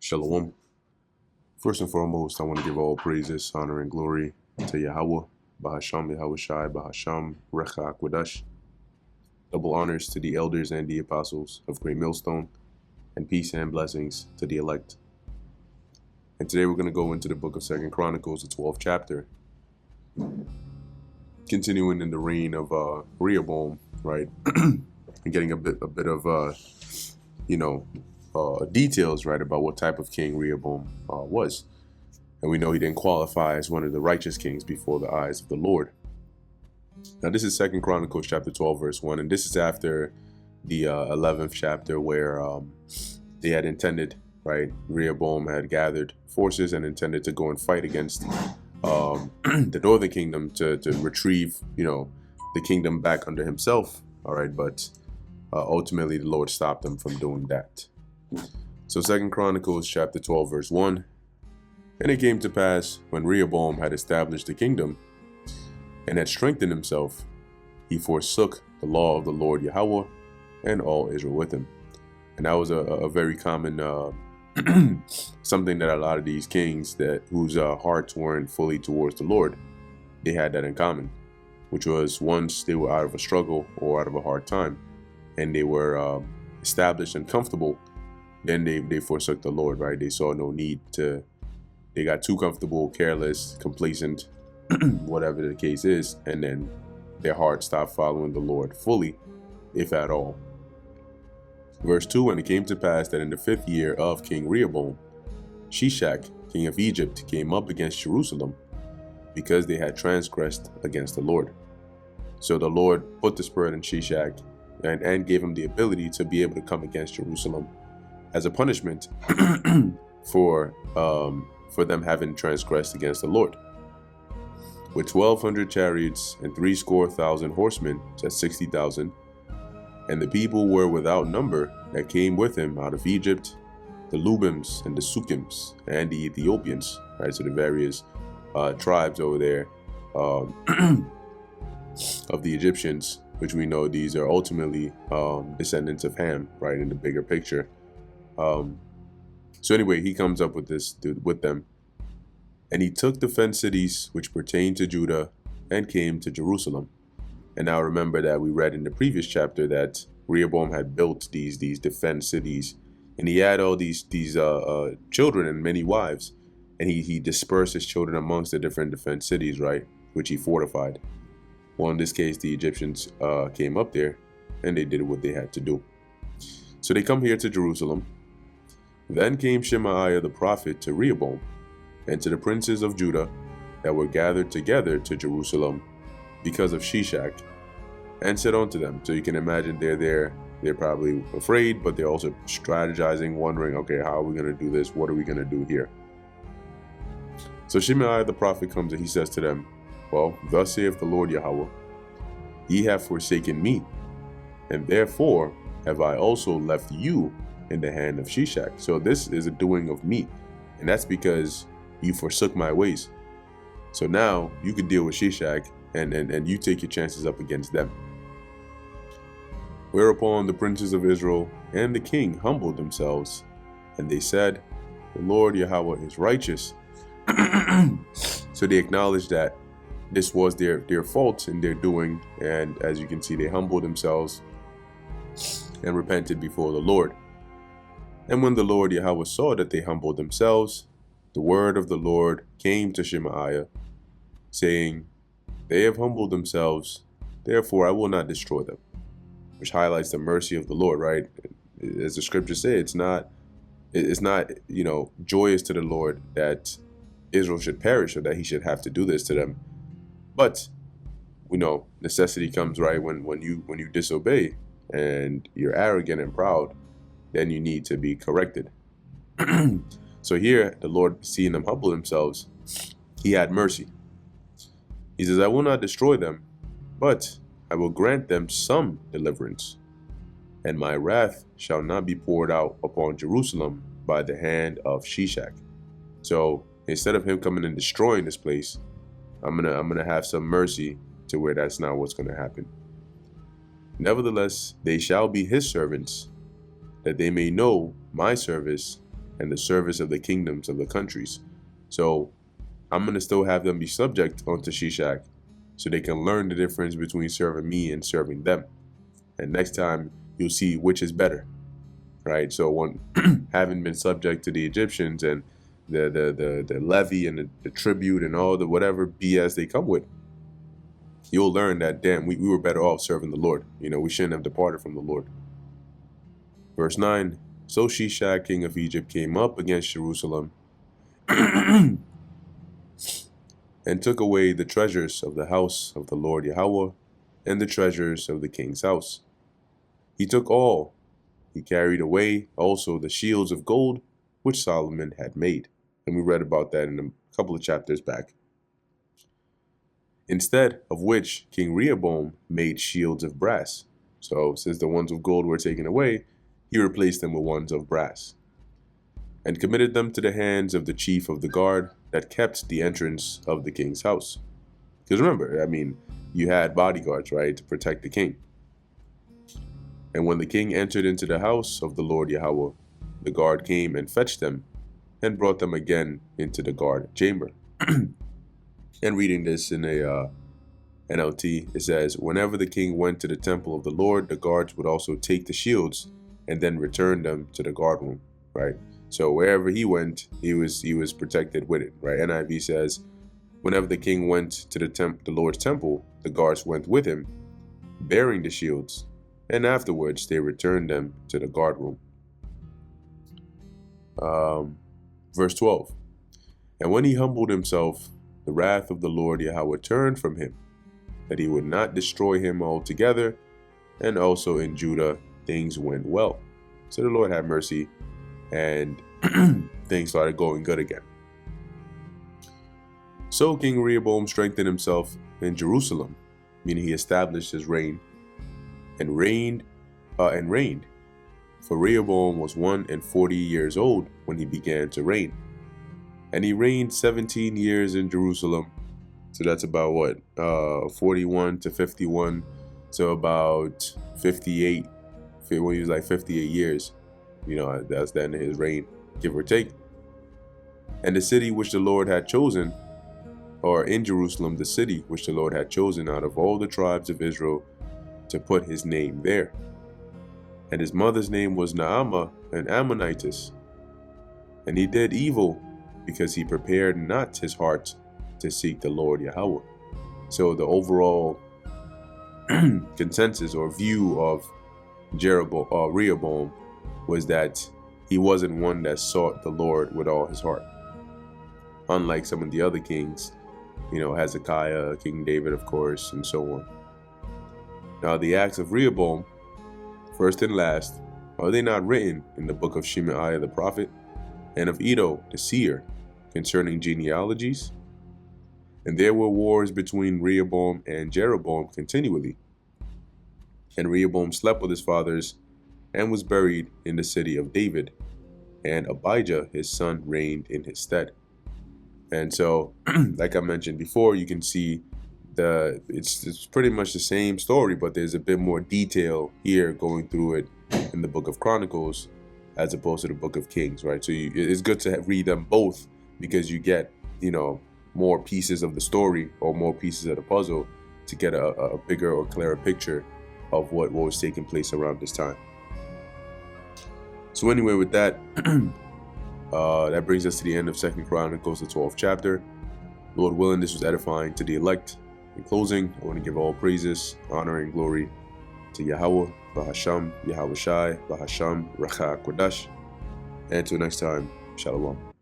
Shalom. First and foremost, I want to give all praises, honor, and glory to Yahweh, Bahasham Yahushai, Bahasham Recha Akwadash. Double honors to the elders and the apostles of Great Millstone, and peace and blessings to the elect. And today we're going to go into the book of 2 Chronicles, the 12th chapter, continuing in the reign of Rehoboam, right? And getting a bit of details, right, about what type of king Rehoboam was. And we know he didn't qualify as one of the righteous kings before the eyes of the Lord. Now, this is 2 Chronicles chapter 12, verse 1, and this is after the 11th chapter where they had intended, right, Rehoboam had gathered forces and intended to go and fight against the northern kingdom to retrieve, the kingdom back under himself, all right, but ultimately the Lord stopped them from doing that. So 2 Chronicles chapter 12, verse 1, and it came to pass when Rehoboam had established the kingdom and had strengthened himself, he forsook the law of the Lord Yahweh and all Israel with him. And that was a very common something that a lot of these kings whose hearts weren't fully towards the Lord, they had that in common, which was once they were out of a struggle or out of a hard time and they were established and comfortable, then they forsook the Lord, right? They saw no need they got too comfortable, careless, complacent, whatever the case is, and then their heart stopped following the Lord fully, if at all. Verse 2, and it came to pass that in the 5th year of King Rehoboam, Shishak, king of Egypt, came up against Jerusalem because they had transgressed against the Lord. So the Lord put the spirit in Shishak and gave him the ability to be able to come against Jerusalem as a punishment for them having transgressed against the Lord. With 1,200 chariots and 70,000 horsemen, that's 60,000, and the people were without number that came with him out of Egypt, the Lubims and the Sukims and the Ethiopians, right? So the various tribes over there of the Egyptians, which we know these are ultimately descendants of Ham, right, in the bigger picture. So anyway, he comes up with with them, and he took the fenced cities which pertained to Judah and came to Jerusalem. And now remember that we read in the previous chapter that Rehoboam had built these defense cities, and he had all these children and many wives, and he dispersed his children amongst the different defense cities, right, which he fortified. Well, in this case, the Egyptians came up there, and they did what they had to do. So they come here to Jerusalem. Then came Shemaiah the prophet to Rehoboam and to the princes of Judah that were gathered together to Jerusalem because of Shishak, and said unto them, so you can imagine they're probably afraid, but they're also strategizing, wondering, okay, how are we going to do this? What are we going to do here? So Shemaiah the prophet comes and he says to them, well, thus saith the Lord Yahweh, ye have forsaken me, and therefore have I also left you in the hand of Shishak. So this is a doing of me, and that's because you forsook my ways. So now you could deal with Shishak and you take your chances up against them. Whereupon the princes of Israel and the king humbled themselves, and they said, the Lord Yahweh is righteous. So they acknowledged that this was their fault in their doing, and as you can see, they humbled themselves and repented before the Lord. And when the Lord Yahweh saw that they humbled themselves, the word of the Lord came to Shemaiah, saying, they have humbled themselves, therefore I will not destroy them. Which highlights the mercy of the Lord, right? As the scriptures say, it's not joyous to the Lord that Israel should perish or that he should have to do this to them. But we know necessity comes, right, when you disobey and you're arrogant and proud, then you need to be corrected. So here, the Lord, seeing them humble themselves, he had mercy. He says, I will not destroy them, but I will grant them some deliverance, and my wrath shall not be poured out upon Jerusalem by the hand of Shishak. So instead of him coming and destroying this place, I'm gonna have some mercy to where that's not what's gonna happen. Nevertheless, they shall be his servants, that they may know my service and the service of the kingdoms of the countries. So I'm going to still have them be subject unto Shishak so they can learn the difference between serving me and serving them. And next time you'll see which is better, right? So when having been subject to the Egyptians and the levy and the tribute and all the whatever BS they come with, you'll learn that, damn, we were better off serving the Lord. We shouldn't have departed from the Lord. Verse 9, so Shishak, king of Egypt, came up against Jerusalem and took away the treasures of the house of the Lord Yahweh and the treasures of the king's house. He took all. He carried away also the shields of gold which Solomon had made. And we read about that in a couple of chapters back. Instead of which King Rehoboam made shields of brass. So since the ones of gold were taken away, he replaced them with ones of brass, and committed them to the hands of the chief of the guard that kept the entrance of the king's house. Because remember, you had bodyguards, right, to protect the king. And when the king entered into the house of the Lord Yahweh, the guard came and fetched them and brought them again into the guard chamber. And reading this in a NLT, it says, whenever the king went to the temple of the Lord, the guards would also take the shields and then return them to the guard room, right? So wherever he went, he was protected with it, right? NIV says, whenever the king went to the Lord's temple, the guards went with him, bearing the shields, and afterwards they returned them to the guard room. Verse 12, and when he humbled himself, the wrath of the Lord Yahweh turned from him, that he would not destroy him altogether, and also in Judah things went well. So the Lord had mercy, and things started going good again. So King Rehoboam strengthened himself in Jerusalem, meaning he established his reign, and reigned. For Rehoboam was 140 years old when he began to reign. And he reigned 17 years in Jerusalem. So that's about what? 41 to 51. So about 58. When he was like 58 years. That's the end of his reign, give or take. And the city which the Lord had chosen, or in Jerusalem, the city which the Lord had chosen out of all the tribes of Israel to put his name there. And his mother's name was Naamah, an Ammonitess. And he did evil, because he prepared not his heart to seek the Lord Yahweh. So the overall consensus or view of Rehoboam was that he wasn't one that sought the Lord with all his heart. Unlike some of the other kings, Hezekiah, King David, of course, and so on. Now the acts of Rehoboam, first and last, are they not written in the book of Shemaiah the prophet, and of Iddo the seer, concerning genealogies? And there were wars between Rehoboam and Jeroboam continually. And Rehoboam slept with his fathers, and was buried in the city of David, and Abijah his son reigned in his stead. And so, like I mentioned before, you can see it's pretty much the same story, but there's a bit more detail here going through it in the book of Chronicles as opposed to the book of Kings, right? So it's good to read them both, because you get, more pieces of the story or more pieces of the puzzle to get a bigger or clearer picture of what was taking place around this time. So anyway, with that, that brings us to the end of 2 Chronicles, the 12th chapter. Lord willing, this was edifying to the elect. In closing, I want to give all praises, honor, and glory to Yahweh, Bahasham, Yahweh Shai, Bahasham, Racha Kodash. And until next time, Shalom.